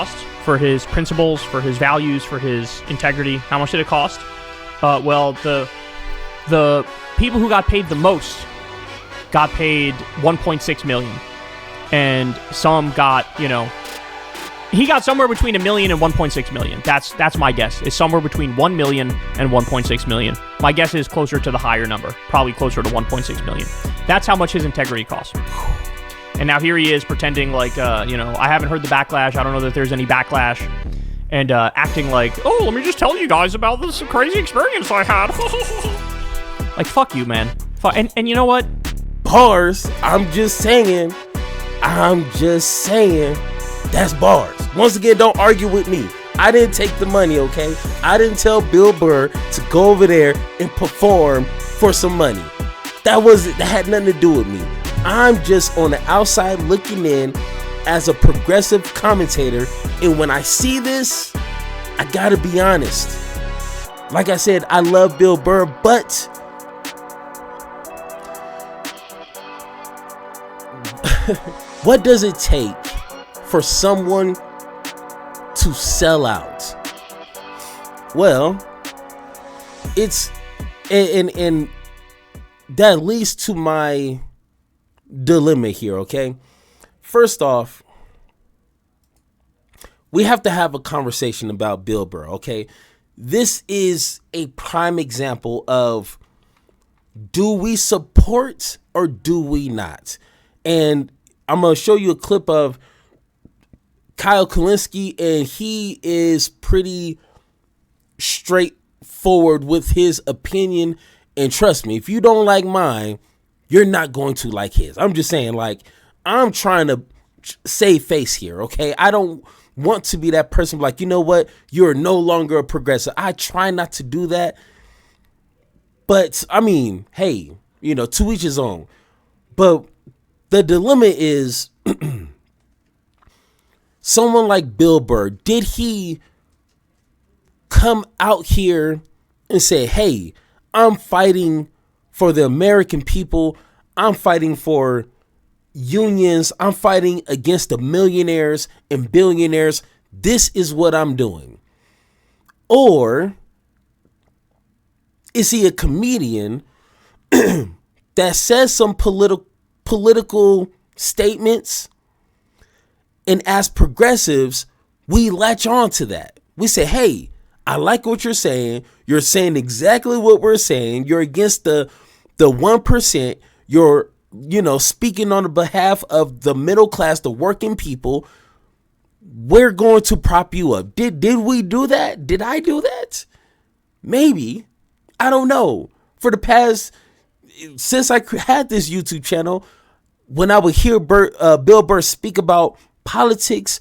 cost for his principles, for his values, for his integrity? How much did it cost? Well, the people who got paid the most got paid $1.6 million. And some got, he got somewhere between $1 million and $1.6 million. That's my guess. It's somewhere between $1 million and $1.6 million. My guess is closer to the higher number, probably closer to $1.6 million. That's how much his integrity cost. And now here he is pretending like, I haven't heard the backlash. I don't know that there's any backlash. And acting like, oh, let me just tell you guys about this crazy experience I had. Like, fuck you, man. And you know what? Bars. I'm just saying. That's bars. Once again, don't argue with me. I didn't take the money, okay? I didn't tell Bill Burr to go over there and perform for some money. That had nothing to do with me. I'm just on the outside looking in as a progressive commentator. And when I see this, I gotta be honest. Like I said, I love Bill Burr, but what does it take for someone to sell out? Well, it's and that leads to my dilemma here, okay? First off, we have to have a conversation about Bill Burr, okay? This is a prime example of, do we support or do we not? And I'm going to show you a clip of Kyle Kulinski, and he is pretty straightforward with his opinion. And trust me, if you don't like mine, you're not going to like his. I'm just saying, like, I'm trying to save face here, okay? I don't want to be that person like, you know what? You're no longer a progressive. I try not to do that. But, I mean, hey, to each his own. But the dilemma is, someone like Bill Burr, did he come out here and say, hey, I'm fighting for the American people. I'm fighting for unions. I'm fighting against the millionaires and billionaires. This is what I'm doing. Or is he a comedian that says some political statements, and as progressives, we latch on to that. We say, hey, I like what you're saying. You're saying exactly what we're saying. You're against the 1%. You're, speaking on the behalf of the middle class, the working people. We're going to prop you up. Did we do that? Did I do that? Maybe. I don't know. For the past, since I had this YouTube channel, when I would hear Bill Burr speak about politics,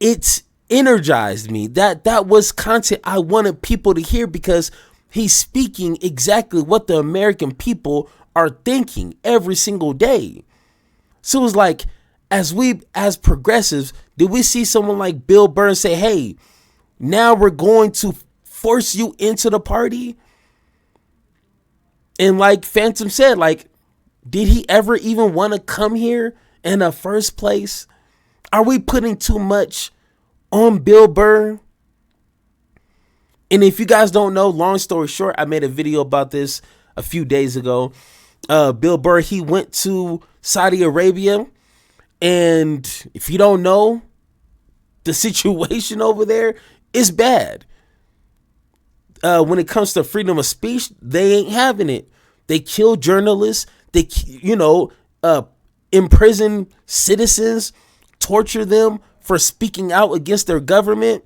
it energized me. That was content I wanted people to hear, because he's speaking exactly what the American people are thinking every single day. So it was like, as progressives, did we see someone like Bill Burr and say, hey, now we're going to force you into the party? And like Phantom said, like, did he ever even want to come here in the first place? Are we putting too much on Bill Burr? And if you guys don't know, long story short, I made a video about this a few days ago. Bill Burr, he went to Saudi Arabia. And if you don't know, the situation over there is bad. When it comes to freedom of speech, they ain't having it. They kill journalists. They, imprison citizens, torture them for speaking out against their government.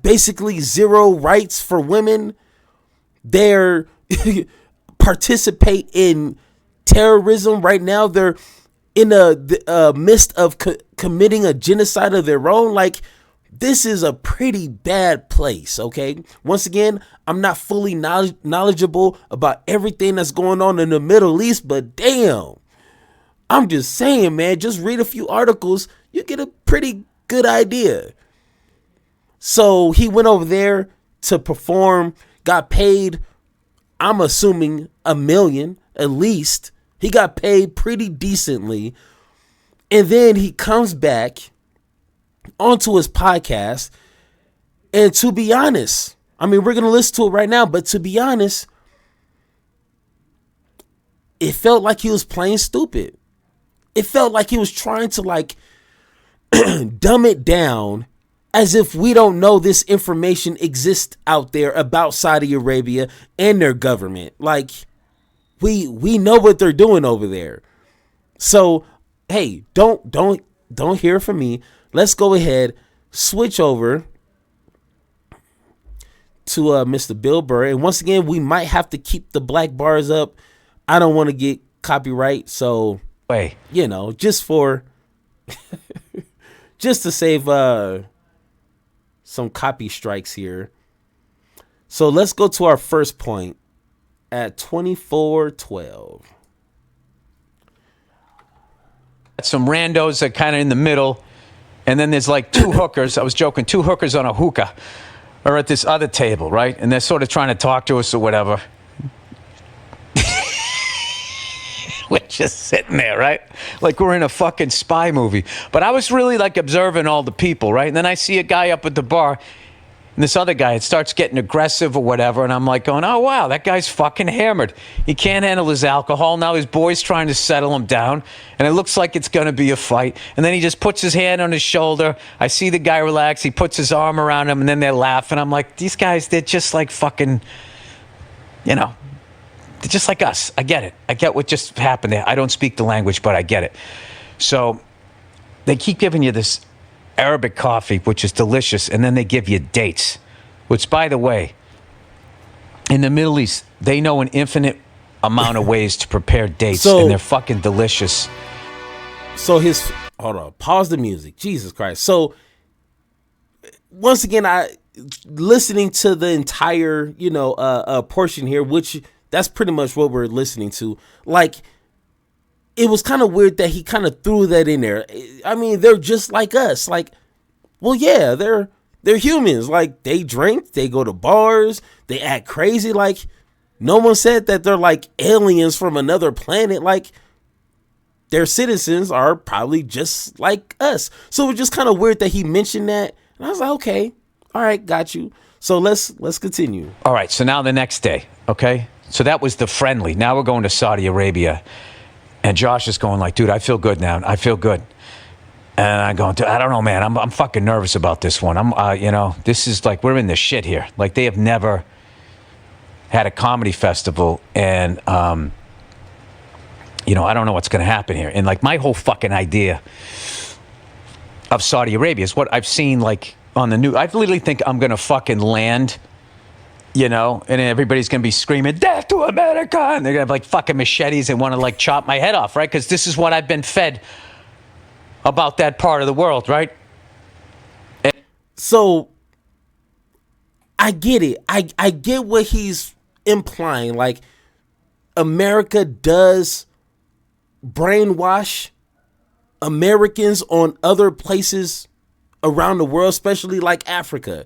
Basically zero rights for women. They're participate in terrorism right now. They're in the midst of committing a genocide of their own. Like, this is a pretty bad place, okay? Once again, I'm not fully knowledgeable about everything that's going on in the Middle East, but damn, I'm just saying, man, just read a few articles, you get a pretty good idea. So he went over there to perform, got paid, I'm assuming $1 million at least. He got paid pretty decently. And then he comes back onto his podcast. And to be honest, I mean, we're going to listen to it right now, but to be honest, it felt like he was playing stupid. It felt like he was trying to like dumb it down as if we don't know this information exists out there about Saudi Arabia and their government. Like we know what they're doing over there. So, hey, don't hear from me. Let's go ahead, switch over to Mr. Bill Burr. And once again, we might have to keep the black bars up. I don't want to get copyright, so just for just to save some copy strikes here. So let's go to our first point at 24:12. Some randos are kind of in the middle, and then there's like two hookers. I was joking, two hookers on a hookah are at this other table, right? And they're sort of trying to talk to us or whatever. We're just sitting there, right? Like we're in a fucking spy movie. But I was really like observing all the people, right? And then I see a guy up at the bar, and this other guy, it starts getting aggressive or whatever. And I'm like going, oh, wow, that guy's fucking hammered. He can't handle his alcohol. Now his boy's trying to settle him down. And it looks like it's going to be a fight. And then he just puts his hand on his shoulder. I see the guy relax. He puts his arm around him, and then they're laughing. I'm like, these guys, they're just like fucking, they're just like us. I get it. I get what just happened there. I don't speak the language, but I get it. So they keep giving you this Arabic coffee, which is delicious, and then they give you dates, which, by the way, in the Middle East, they know an infinite amount of ways to prepare dates, and they're fucking delicious. So hold on, pause the music. Jesus Christ. So once again, listening to the entire, portion here, which that's pretty much what we're listening to. Like, it was kind of weird that he kind of threw that in there. I mean, they're just like us. Like, well, yeah, they're humans. Like, they drink, they go to bars, they act crazy. Like, no one said that they're like aliens from another planet. Like, their citizens are probably just like us. So it was just kind of weird that he mentioned that. And I was like, okay, all right, got you. So let's continue. All right, so now the next day, okay? So that was the friendly. Now we're going to Saudi Arabia. And Josh is going like, dude, I feel good now. I feel good. And I'm going, dude, I don't know, man. I'm fucking nervous about this one. This is like, we're in the shit here. Like, they have never had a comedy festival. And, I don't know what's going to happen here. And like, my whole fucking idea of Saudi Arabia is what I've seen like on the news. I literally think I'm going to fucking land, and everybody's going to be screaming, death to America. And they're going to have like fucking machetes and want to like chop my head off, right? Because this is what I've been fed about that part of the world, right? So I get it. I get what he's implying. Like, America does brainwash Americans on other places around the world, especially like Africa.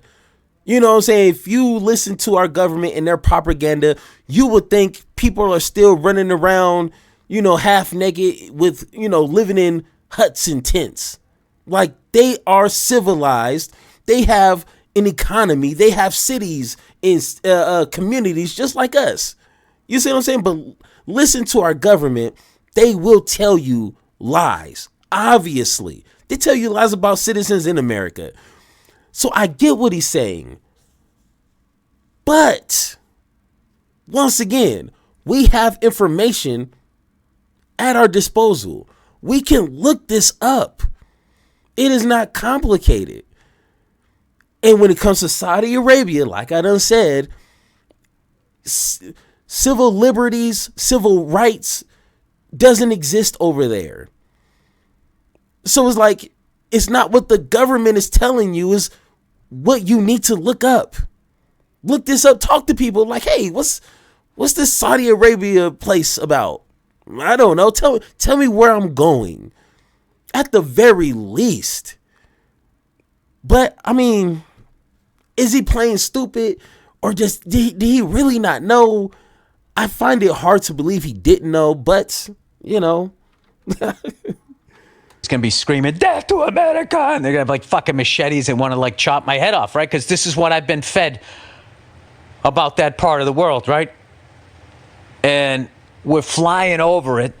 You know what I'm saying? If you listen to our government and their propaganda, you would think people are still running around, half naked with, living in huts and tents. Like, they are civilized. They have an economy. They have cities and communities just like us. You see what I'm saying? But listen to our government. They will tell you lies. Obviously, they tell you lies about citizens in America. So I get what he's saying. But once again, we have information at our disposal. We can look this up. It is not complicated. And when it comes to Saudi Arabia, like I done said, civil liberties, civil rights doesn't exist over there. So it's like, it's not what the government is telling you, is what you need to look up. Look this up, talk to people like, hey, what's this Saudi Arabia place about? I don't know. Tell me where I'm going. At the very least. But I mean, is he playing stupid, or just did he really not know? I find it hard to believe he didn't know, but going to be screaming, "Death to America!" And they're going to have like fucking machetes and want to like chop my head off, right? Because this is what I've been fed about that part of the world, right? And we're flying over it.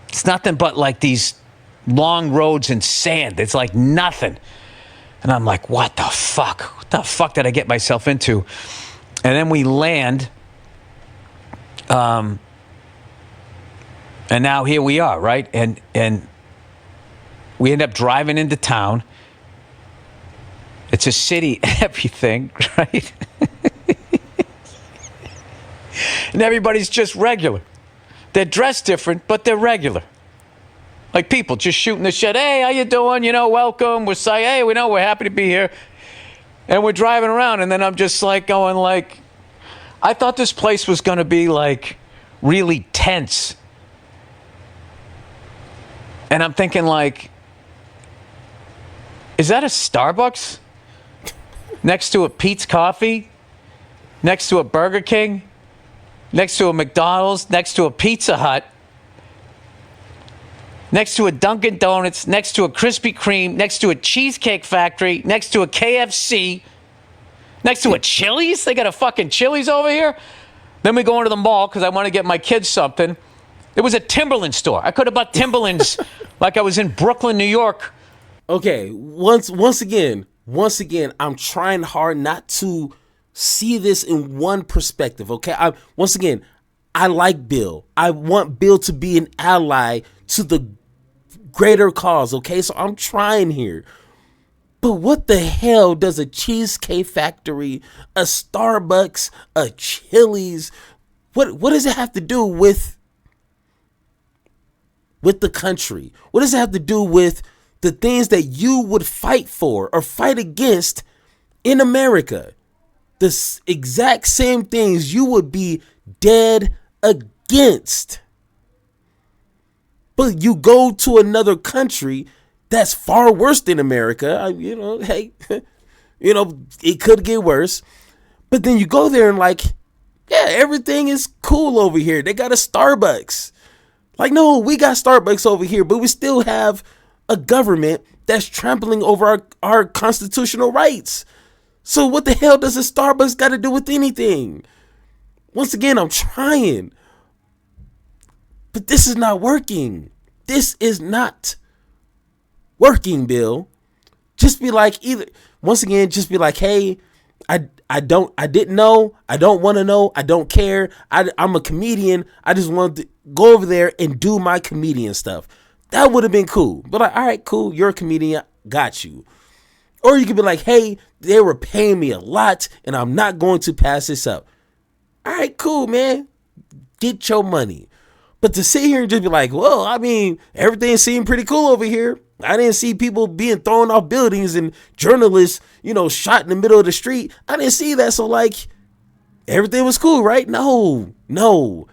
It's nothing but like these long roads and sand. It's like nothing. And I'm like, what the fuck? What the fuck did I get myself into? And then we land. And now here we are, right? And we end up driving into town. It's a city, everything, right? And everybody's just regular. They're dressed different, but they're regular. Like people just shooting the shit. Hey, how you doing? You know, welcome. We're saying, hey, we know we're happy to be here. And we're driving around, and then I'm just like going like, I thought this place was going to be like really tense. And I'm thinking like, is that a Starbucks? Next to a Pete's Coffee? Next to a Burger King? Next to a McDonald's? Next to a Pizza Hut? Next to a Dunkin' Donuts? Next to a Krispy Kreme? Next to a Cheesecake Factory? Next to a KFC? Next to a Chili's? They got a fucking Chili's over here? Then we go into the mall because I want to get my kids something. It was a Timberland store. I could have bought Timberlands like I was in Brooklyn, New York. Okay, once again, I'm trying hard not to see this in one perspective, okay? Once again, I like Bill. I want Bill to be an ally to the greater cause, okay? So I'm trying here. But what the hell does a Cheesecake Factory, a Starbucks, a Chili's, what does it have to do with the country? What does it have to do with the things that you would fight for or fight against in America? The exact same things you would be dead against. But you go to another country that's far worse than America. Hey, it could get worse. But then you go there and like, yeah, everything is cool over here. They got a Starbucks. Like, no, we got Starbucks over here, but we still have a government that's trampling over our constitutional rights. So what the hell does a Starbucks got to do with anything? Once again, I'm trying. But this is not working. This is not working, Bill. Just be like, just be like, hey, I didn't know. I don't want to know. I don't care. I'm a comedian. I just wanted to go over there and do my comedian stuff. That would have been cool. But like, all right, cool. You're a comedian. Got you. Or you could be like, hey, they were paying me a lot and I'm not going to pass this up. All right, cool, man. Get your money. But to sit here and just be like, well, I mean, everything seemed pretty cool over here. I didn't see people being thrown off buildings and journalists, shot in the middle of the street. I didn't see that. So like, everything was cool, right? No.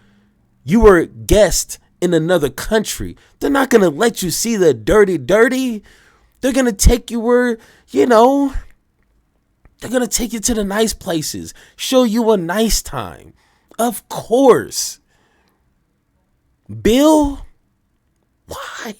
You were a guest in another country. They're not going to let you see the dirty. They're going to take you where, they're going to take you to the nice places, show you a nice time. Of course. Bill, why?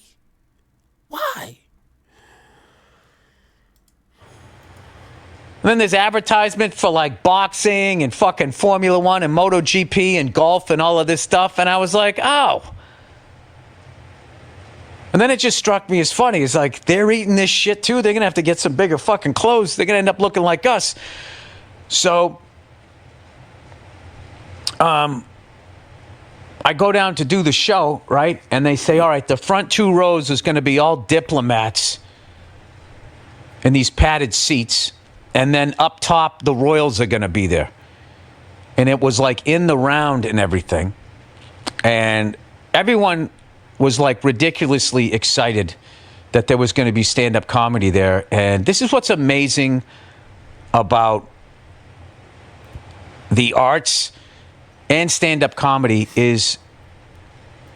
And then there's advertisement for like boxing and fucking Formula One and MotoGP and golf and all of this stuff. And I was like, oh. And then it just struck me as funny. It's like, they're eating this shit too. They're going to have to get some bigger fucking clothes. They're going to end up looking like us. So, I go down to do the show, right? And they say, all right, the front 2 rows is going to be all diplomats in these padded seats. And then up top, the royals are going to be there. And it was like in the round and everything. And everyone was like ridiculously excited that there was going to be stand-up comedy there. And this is what's amazing about the arts and stand-up comedy is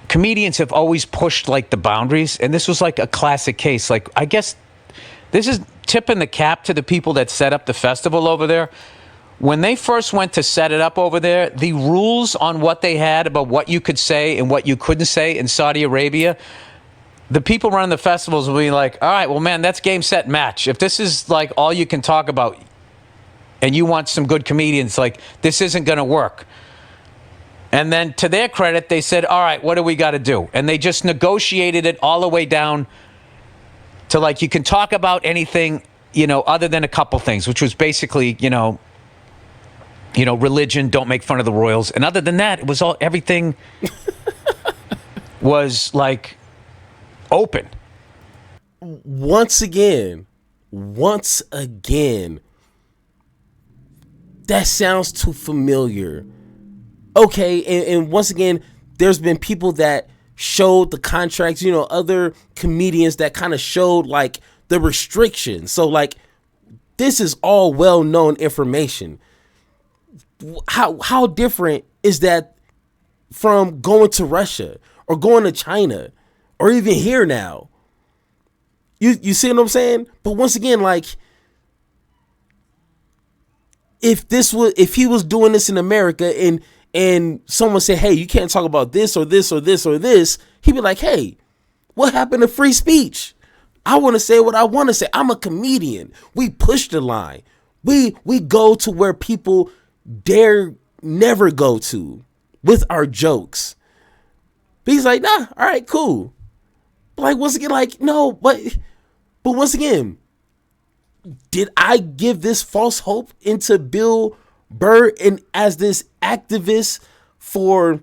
comedians have always pushed like the boundaries. And this was like a classic case. Like, I guess this is tipping the cap to the people that set up the festival over there. When they first went to set it up over there, the rules on what they had about what you could say and what you couldn't say in Saudi Arabia the people running the festivals will be like, all right, well, man, that's game, set, match. If this is like all you can talk about and you want some good comedians, like this isn't going to work. And then to their credit, they said, all right, what do we got to do? And they just negotiated it all the way down to like, you can talk about anything, other than a couple things, which was basically, religion, don't make fun of the royals. And other than that, it was everything was like open. Once again, that sounds too familiar. Okay, and once again, there's been people that showed the contracts, other comedians that kind of showed like the restrictions. So like, this is all well-known information. How different is that from going to Russia or going to China or even here now? You see what I'm saying? But once again, like, if he was doing this in America and someone said, hey, you can't talk about this or this or this or this, he'd be like, hey, what happened to free speech? I want to say what I want to say. I'm a comedian. We push the line. We go to where people dare never go to with our jokes. But he's like, nah, all right, cool. But like, once again, like, no, but once again, did I give this false hope into Bill Burr and as this activist for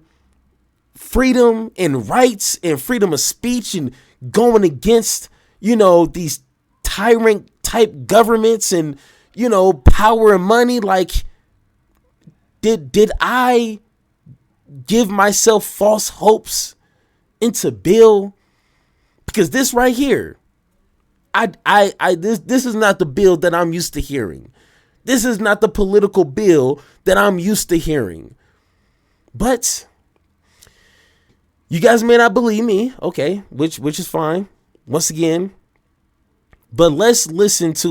freedom and rights and freedom of speech and going against, these tyrant type governments and, power and money? Like, did I give myself false hopes into Bill? Because this right here, this is not the Bill that I'm used to hearing. This is not the political Bill that I'm used to hearing. But you guys may not believe me, okay, which is fine. Once again, but let's listen to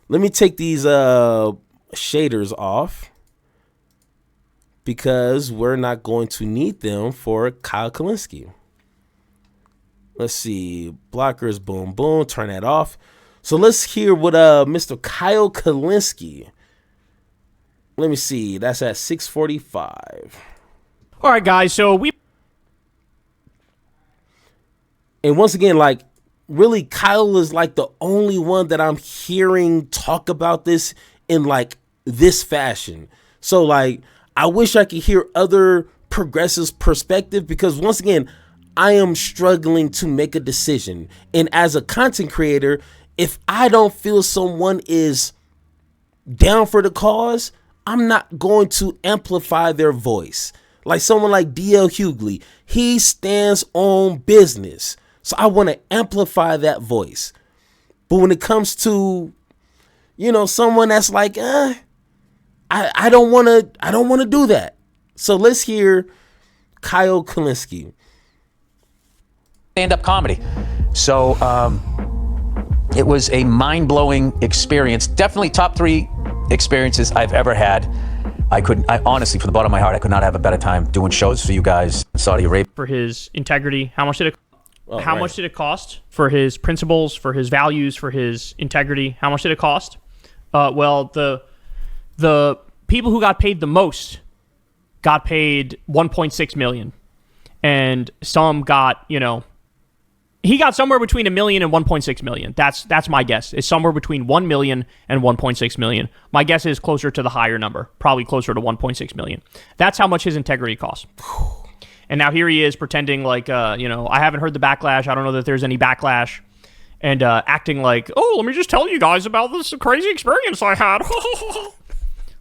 let me take these shaders off because we're not going to need them for Kyle Kulinski. Let's see, blockers, boom, boom, turn that off. So let's hear what Mr. Kyle Kulinski. Let me see, that's at 6:45. All right, guys, and once again, like, really, Kyle is like the only one that I'm hearing talk about this in like this fashion. So like, I wish I could hear other progressives' perspective, because once again, I am struggling to make a decision. And as a content creator, if I don't feel someone is down for the cause, I'm not going to amplify their voice. Like someone like D.L. Hughley, he stands on business. So I want to amplify that voice. But when it comes to, someone that's like, I don't want to do that. So let's hear Kyle Kulinski. Stand-up comedy. So it was a mind-blowing experience. Definitely top 3 experiences I've ever had. I honestly, from the bottom of my heart, I could not have a better time doing shows for you guys in Saudi Arabia. for his integrity, how much did it cost? For his principles, for his values, for his integrity, how much did it cost? Well, the people who got paid the most got paid $1.6 million, and some got, he got somewhere between $1 million and $1.6 million. That's my guess. It's somewhere between $1 million and $1.6 million. My guess is closer to the higher number, probably closer to $1.6 million. That's how much his integrity costs. And now here he is pretending like, I haven't heard the backlash. I don't know that there's any backlash. And acting like, oh, let me just tell you guys about this crazy experience I had.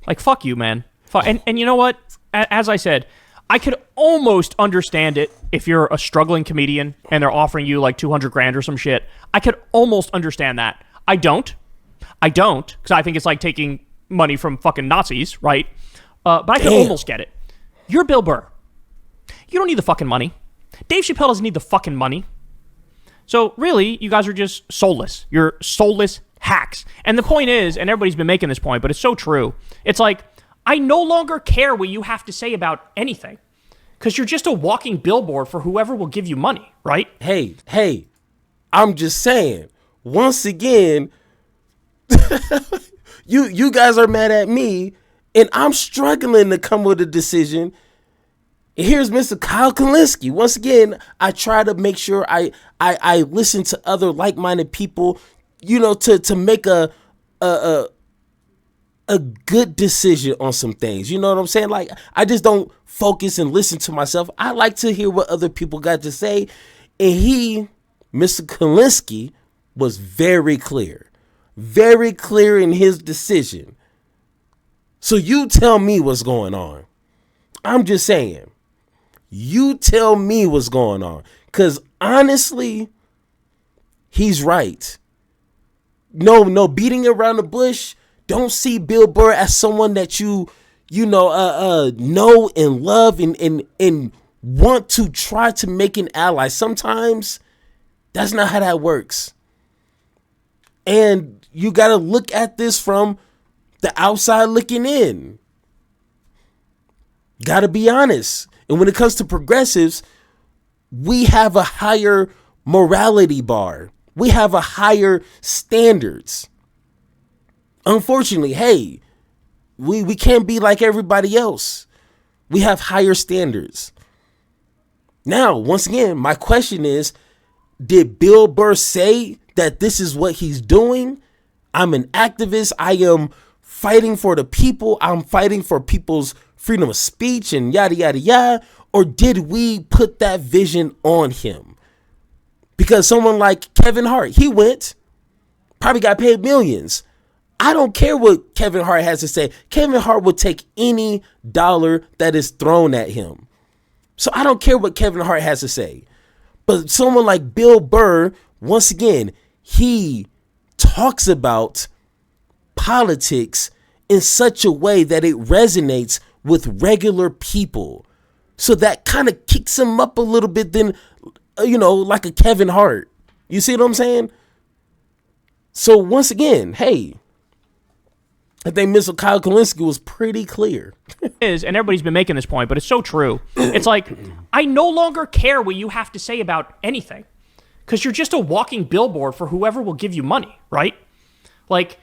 Like, fuck you, man. And you know what? As I said, I could almost understand it if you're a struggling comedian and they're offering you like $200,000 or some shit. I could almost understand that. I don't, because I think it's like taking money from fucking Nazis, right? But I could almost get it. You're Bill Burr. You don't need the fucking money. Dave Chappelle doesn't need the fucking money. So really, you guys are just soulless. You're soulless hacks. And the point is, and everybody's been making this point, but it's so true. It's like, I no longer care what you have to say about anything. Because you're just a walking billboard for whoever will give you money, right? Hey, I'm just saying, once again, you guys are mad at me, and I'm struggling to come with a decision. And here's Mr. Kyle Kulinski. Once again, I try to make sure I listen to other like-minded people, to make a good decision on some things. You know what I'm saying? Like, I just don't focus and listen to myself. I like to hear what other people got to say. And Mr. Kulinski, was very clear in his decision. So you tell me what's going on. I'm just saying, you tell me what's going on. Because honestly, he's right. No beating around the bush. Don't see Bill Burr as someone that you know and love and want to try to make an ally. Sometimes that's not how that works. And you got to look at this from the outside looking in. Got to be honest. And when it comes to progressives, we have a higher morality bar. We have a higher standards. Unfortunately, hey, we can't be like everybody else. We have higher standards. Now, once again, my question is, did Bill Burr say that this is what he's doing? I'm an activist. I am fighting for the people. I'm fighting for people's freedom of speech and yada, yada, yada. Or did we put that vision on him? Because someone like Kevin Hart, he went, probably got paid millions. I don't care what Kevin Hart has to say. Kevin Hart will take any dollar that is thrown at him. So I don't care what Kevin Hart has to say. But someone like Bill Burr, once again, he talks about politics in such a way that it resonates with regular people. So that kind of kicks him up a little bit than, like a Kevin Hart. You see what I'm saying? So once again, hey, I think Mr. Kyle Kulinski was pretty clear. And everybody's been making this point, but it's so true. It's like, I no longer care what you have to say about anything, because you're just a walking billboard for whoever will give you money, right? Like,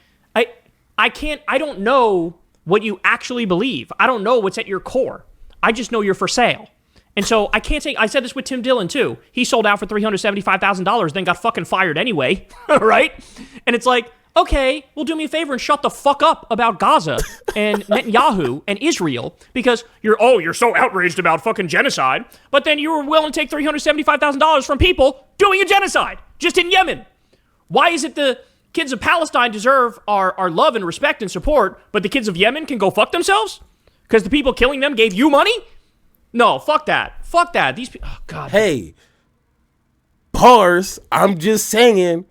I don't know what you actually believe. I don't know what's at your core. I just know you're for sale. And so I can't say, I said this with Tim Dillon too. He sold out for $375,000, then got fucking fired anyway, right? And it's like, okay, well, do me a favor and shut the fuck up about Gaza and Netanyahu and Israel, because you're so outraged about fucking genocide, but then you were willing to take $375,000 from people doing a genocide just in Yemen. Why is it the kids of Palestine deserve our love and respect and support, but the kids of Yemen can go fuck themselves? Because the people killing them gave you money? No, fuck that. Fuck that. These people, oh God. Hey, bars, I'm just saying,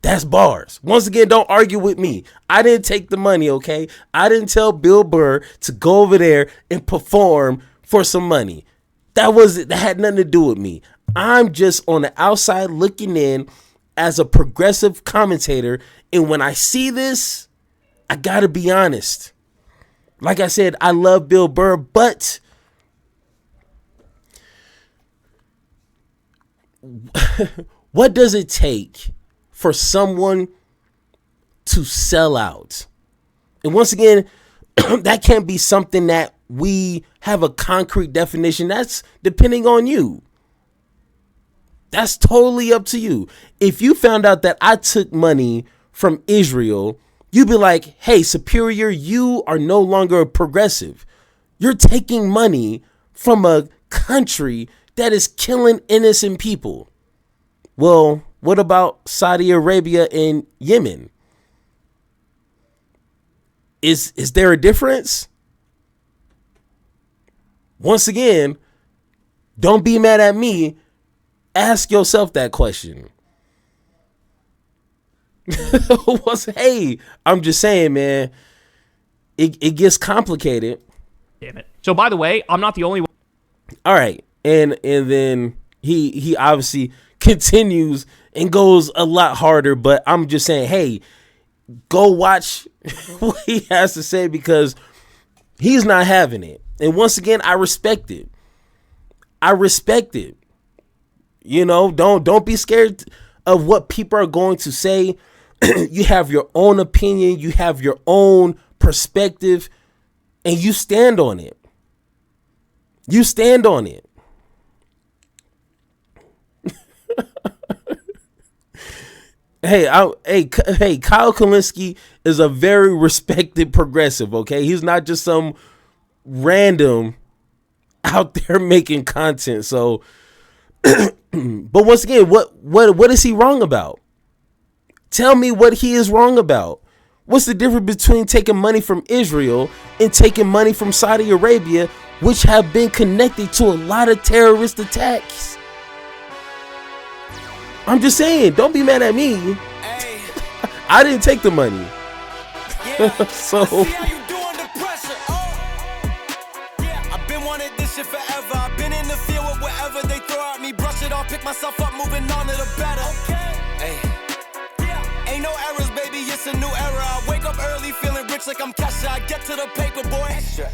that's bars. Once again, don't argue with me. I didn't take the money, okay? I didn't tell Bill Burr to go over there and perform for some money. That had nothing to do with me. I'm just on the outside looking in as a progressive commentator. And when I see this, I gotta be honest. Like I said, I love Bill Burr, but what does it take for someone to sell out? And once again, that can't be something that we have a concrete definition. That's depending on you. That's totally up to you. If you found out that I took money from Israel, you'd be like, hey, Superior, you are no longer a progressive. You're taking money from a country that is killing innocent people. Well, what about Saudi Arabia and Yemen? Is there a difference? Once again, don't be mad at me. Ask yourself that question. Hey, I'm just saying, man, it gets complicated. Damn it. So by the way, I'm not the only one. All right. And then he obviously continues and goes a lot harder, but I'm just saying, hey, go watch what he has to say, because he's not having it. And once again, I respect it. You know, don't be scared of what people are going to say. You have your own opinion, you have your own perspective, and you stand on it. You stand on it. Hey, Kyle Kulinski is a very respected progressive, okay? He's not just some random out there making content. So, but once again, what is he wrong about? Tell me what he is wrong about. What's the difference between taking money from Israel and taking money from Saudi Arabia, which have been connected to a lot of terrorist attacks? I'm just saying, don't be mad at me. Hey. I didn't take the money. Yeah. So. See how you do under pressure. Yeah, I've been wanting this shit forever. I've been in the field with whatever they throw at me. Brush it off, pick myself up, moving on to the better. Okay. Hey. Yeah. Ain't no errors, baby. It's a new era. I wake up early, feeling rich like I'm Kesha. I get to the paper, boy. Extra.